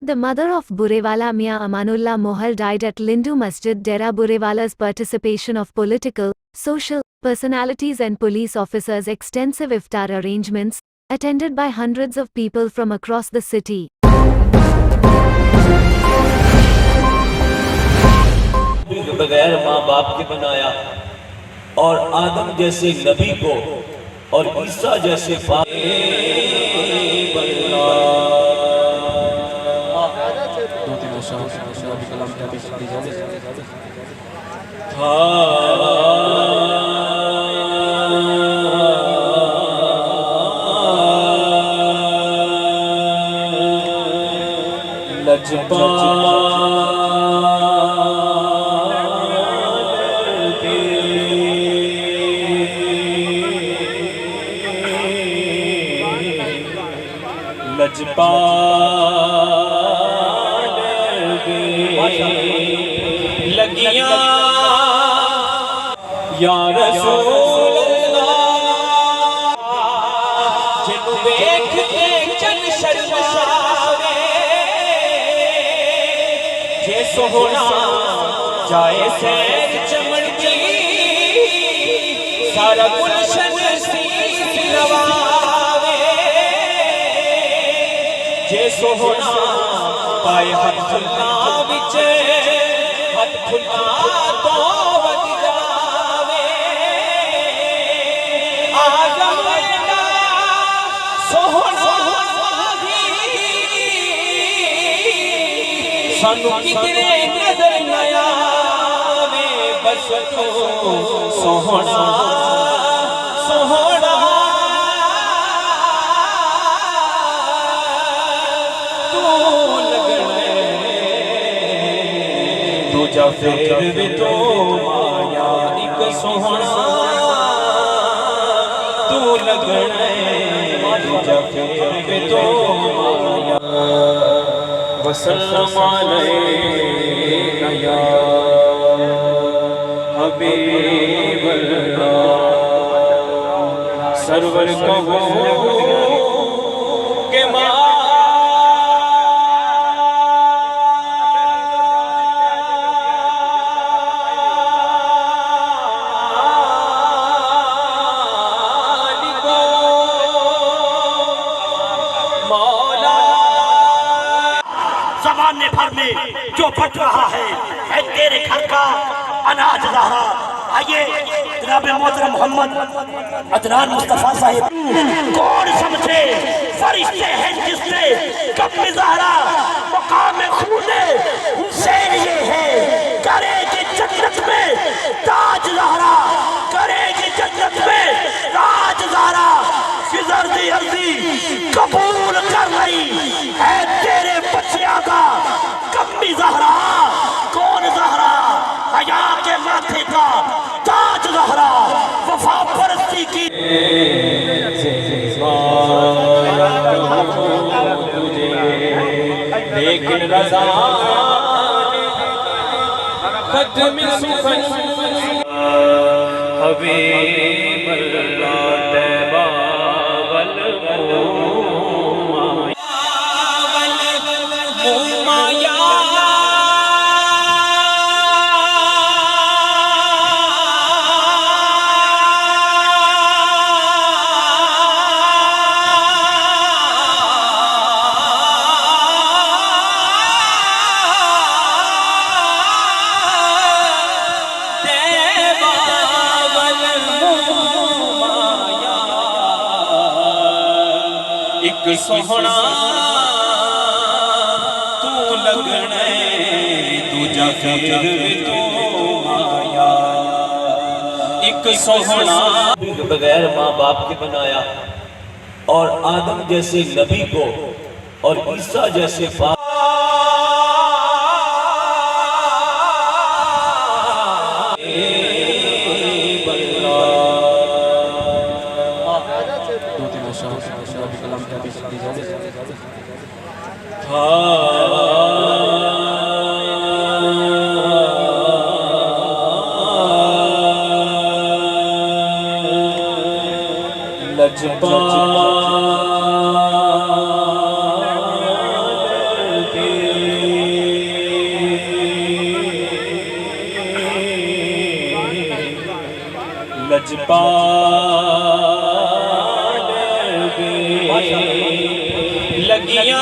The mother of Burewala Mia Amanullah Mohal died at Lindu Masjid Dera. Burewala's participation of political, social personalities and police officers. Extensive iftar arrangements, attended by hundreds of people from across the city. बगैर माँ बाप के बनाया और आदम जैसे नबी को और ईसा जैसे लगियां या रसूल अल्लाह जिन्हू वेख के चन शर्मावे जे सोहना जाए सैर चमन की सारा गुलशन सीस लवावे जे सोहना पाए हथ फुल्ला विच हथ फुल्ला तो वध जावे आज़म दा सोहना सानू कितने नजर न आवे बस तो सोहना सोहना दूजा फेर भी तो माया एक सोहना तू लगना दूजा फेर भी तो माया वसल्लम अलैका या हबीब अल्लाह सरवर कहो के ज़माने भर में जो फट रहा है तेरे घर का अनाज ज़हरा। आइए जनाब मोहतरम मोहम्मद अदनान मुस्तफ़ा साहिब कौन समझे फरिश्ते हैं जिससे कब में ज़हरा मुकाम खूने हुसैन ये है करेगी जन्नत में ताज ज़हरा करेगी जन्नत में ताज ज़हरा फिजर्दी अर्जी कबूल कर रही है तेरे बच्चिया का कम्मी ज़हरा कौन ज़हरा हया के माथे का ताज ज़हरा वफा परस्ती की लेकिन रज़ा कदम सुफन हबीब अल्लाह तैबा वल माया एक सोहना तू लगना दूजा फेर भी तो माया एक सोहना बगैर माँ बाप के बनाया और आदम जैसे नबी को और ईसा जैसे लजपा लजपाल बे लगिया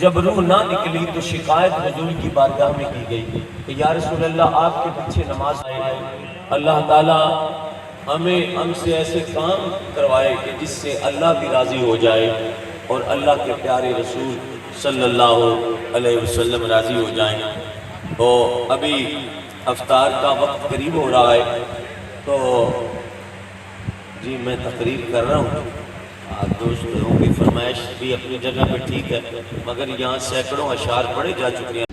जब रूह ना निकली तो शिकायत रजूल की बारगाह में की गई कि या रसूल अल्लाह आपके पीछे नमाज आए, अल्लाह ताला हमें हमसे ऐसे काम करवाए कि जिससे अल्लाह भी राज़ी हो जाए और अल्लाह के प्यारे रसूल सल्लल्लाहु अलैहि वसल्लम राज़ी हो जाएं। तो अभी अफ्तार का वक्त करीब हो रहा है, तो जी मैं तकरीर कर रहा हूँ। आप दोस्तों की फरमाइश भी अपनी जगह पे ठीक है, मगर यहाँ सैकड़ों अशार पढ़े जा चुके हैं।